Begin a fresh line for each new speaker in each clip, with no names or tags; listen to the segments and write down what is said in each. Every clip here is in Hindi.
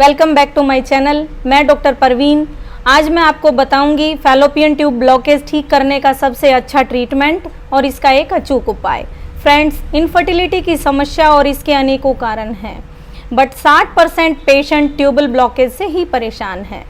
Welcome back to my channel. मैं डॉक्टर परवीन। आज मैं आपको बताऊंगी फैलोपियन ट्यूब ब्लॉकेज ठीक करने का सबसे अच्छा ट्रीटमेंट और इसका एक अचूक उपाय। फ्रेंड्स, इनफर्टिलिटी की समस्या और इसके अनेकों कारण हैं, बट 60% पेशेंट ट्यूबल ब्लॉकेज से ही परेशान हैं।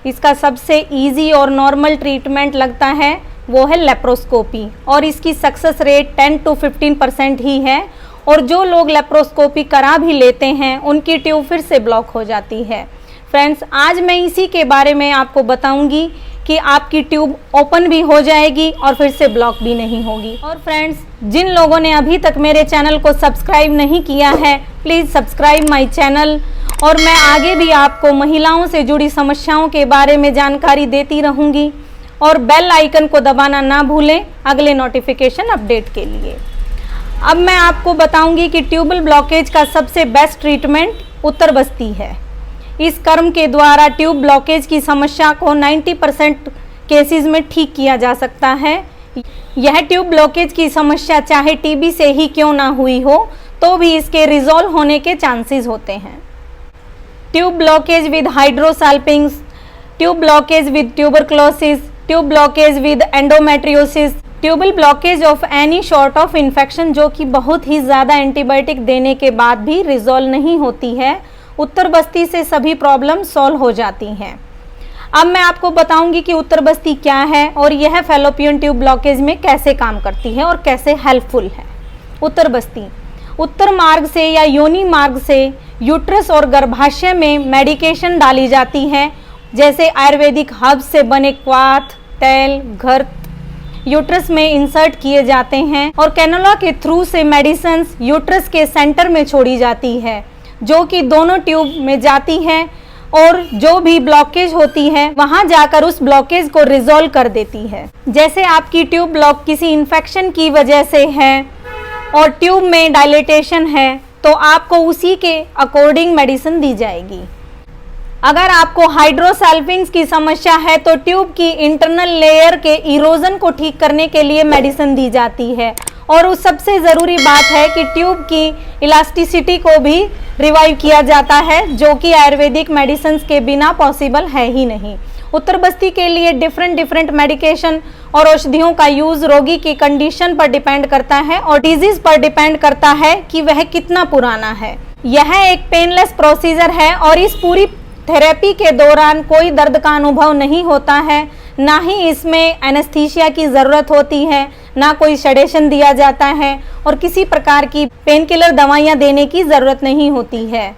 इसका सबसे इजी और नॉर्मल ट्रीटमेंट लगता है वो है लेप्रोस्कोपी, और इसकी सक्सेस रेट 10 to 15% ही है। और जो लोग लेप्रोस्कोपी करा भी लेते हैं उनकी ट्यूब फिर से ब्लॉक हो जाती है। फ्रेंड्स, आज मैं इसी के बारे में आपको बताऊंगी कि आपकी ट्यूब ओपन भी हो जाएगी और फिर से ब्लॉक भी नहीं होगी। और फ्रेंड्स, जिन लोगों ने अभी तक मेरे चैनल को सब्सक्राइब नहीं किया है, प्लीज़ सब्सक्राइब माय चैनल। और मैं आगे भी आपको महिलाओं से जुड़ी समस्याओं के बारे में जानकारी देती रहूँगी। और बेल आइकन को दबाना ना भूलें अगले नोटिफिकेशन अपडेट के लिए। अब मैं आपको बताऊंगी कि ट्यूबल ब्लॉकेज का सबसे बेस्ट ट्रीटमेंट उत्तर बस्ती है। इस कर्म के द्वारा ट्यूब ब्लॉकेज की समस्या को 90% केसेस में ठीक किया जा सकता है। यह ट्यूब ब्लॉकेज की समस्या चाहे टीबी से ही क्यों ना हुई हो तो भी इसके रिजॉल्व होने के चांसेस होते हैं। Tube blockage with hydrosalpinx, tube blockage with tuberculosis, tube blockage with endometriosis, tubal blockage of any sort of infection जो कि बहुत ही ज़्यादा एंटीबायोटिक देने के बाद भी रिजॉल्व नहीं होती है। उत्तर बस्ती से सभी प्रॉब्लम सॉल्व हो जाती हैं। अब मैं आपको बताऊंगी कि उत्तर बस्ती क्या है और यह फैलोपियन ट्यूब ब्लॉकेज में कैसे काम करती है और कैसे हेल्पफुल है। उत्तर बस्ती उत्तर मार्ग से या योनि मार्ग से यूट्रस और गर्भाशय में मेडिकेशन डाली जाती है, जैसे आयुर्वेदिक हर्ब्स से बने क्वाथ, तेल, घृत यूट्रस में इंसर्ट किए जाते हैं और कैनुला के थ्रू से मेडिसिन्स यूट्रस के सेंटर में छोड़ी जाती है, जो कि दोनों ट्यूब में जाती है और जो भी ब्लॉकेज होती है वहां जाकर उस ब्लॉकेज को रिजॉल्व कर देती है। जैसे आपकी ट्यूब ब्लॉक किसी इन्फेक्शन की वजह से है और ट्यूब में डायलेटेशन है तो आपको उसी के अकॉर्डिंग मेडिसिन दी जाएगी। अगर आपको हाइड्रोसाल्पिंग्स की समस्या है तो ट्यूब की इंटरनल लेयर के इरोजन को ठीक करने के लिए मेडिसिन दी जाती है। और उस सबसे ज़रूरी बात है कि ट्यूब की इलास्टिसिटी को भी रिवाइव किया जाता है, जो कि आयुर्वेदिक मेडिसिन के बिना पॉसिबल है ही नहीं। उत्तर बस्ती के लिए डिफरेंट मेडिकेशन और औषधियों का यूज़ रोगी की कंडीशन पर डिपेंड करता है और डिजीज पर डिपेंड करता है कि वह कितना पुराना है। यह एक पेनलेस प्रोसीजर है और इस पूरी थेरेपी के दौरान कोई दर्द का अनुभव नहीं होता है, ना ही इसमें एनेस्थीसिया की ज़रूरत होती है, ना कोई सेडेशन दिया जाता है और किसी प्रकार की पेन किलर दवाइयाँ देने की ज़रूरत नहीं होती है।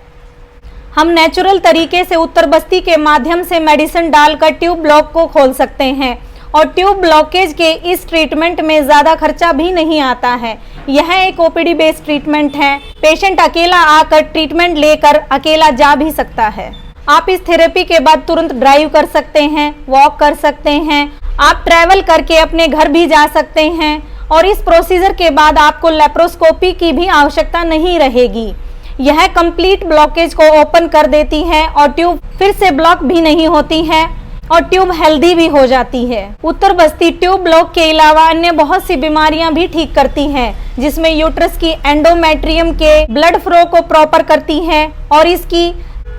हम नेचुरल तरीके से उत्तर बस्ती के माध्यम से मेडिसिन डालकर ट्यूब ब्लॉक को खोल सकते हैं और ट्यूब ब्लॉकेज के इस ट्रीटमेंट में ज़्यादा खर्चा भी नहीं आता है। यह एक ओपीडी बेस्ड ट्रीटमेंट है। पेशेंट अकेला आकर ट्रीटमेंट लेकर अकेला जा भी सकता है। आप इस थेरेपी के बाद तुरंत ड्राइव कर सकते हैं, वॉक कर सकते हैं, आप ट्रैवल करके अपने घर भी जा सकते हैं और इस प्रोसीजर के बाद आपको लेप्रोस्कोपी की भी आवश्यकता नहीं रहेगी। यह कंप्लीट ब्लॉकेज को ओपन कर देती है और ट्यूब फिर से ब्लॉक भी नहीं होती है और ट्यूब हेल्दी भी हो जाती है। उत्तर बस्ती ट्यूब ब्लॉक के अलावा अन्य बहुत सी बीमारियां भी ठीक करती हैं, जिसमें यूट्रस की एंडोमेट्रियम के ब्लड फ्लो को प्रॉपर करती है और इसकी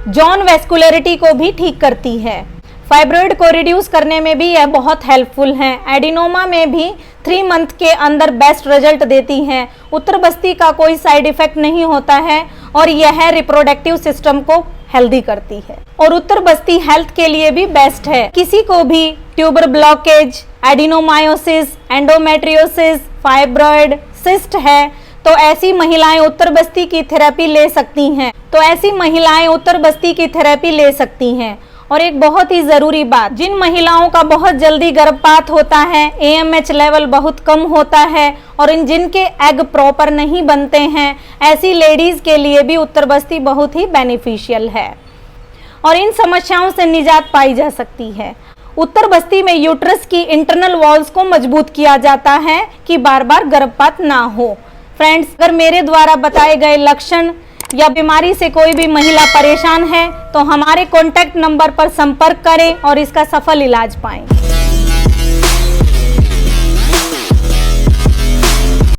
जॉन वेस्कुलरिटी को भी ठीक करती है। फाइब्रॉइड को रिड्यूस करने में भी यह बहुत हेल्पफुल है। एडिनोमा में भी 3 मंथ के अंदर बेस्ट रिजल्ट देती हैं। उत्तर बस्ती का कोई साइड इफेक्ट नहीं होता है और यह रिप्रोडक्टिव सिस्टम को हेल्दी करती है और उत्तर बस्ती हेल्थ के लिए भी बेस्ट है। किसी को भी tuber blockage, adenomyosis, endometriosis, fibroid, cyst है तो ऐसी महिलाएं उत्तर बस्ती की थेरेपी ले सकती हैं। और एक बहुत ही ज़रूरी बात, जिन महिलाओं का बहुत जल्दी गर्भपात होता है, AMH लेवल बहुत कम होता है और जिनके एग प्रॉपर नहीं बनते हैं, ऐसी लेडीज़ के लिए भी उत्तर बस्ती बहुत ही बेनिफिशियल है और इन समस्याओं से निजात पाई जा सकती है। उत्तर बस्ती में यूट्रस की इंटरनल वॉल्स को मजबूत किया जाता है कि बार बार गर्भपात ना हो। फ्रेंड्स, अगर मेरे द्वारा बताए गए लक्षण या बीमारी से कोई भी महिला परेशान है तो हमारे कॉन्टैक्ट नंबर पर संपर्क करें और इसका सफल इलाज पाएं।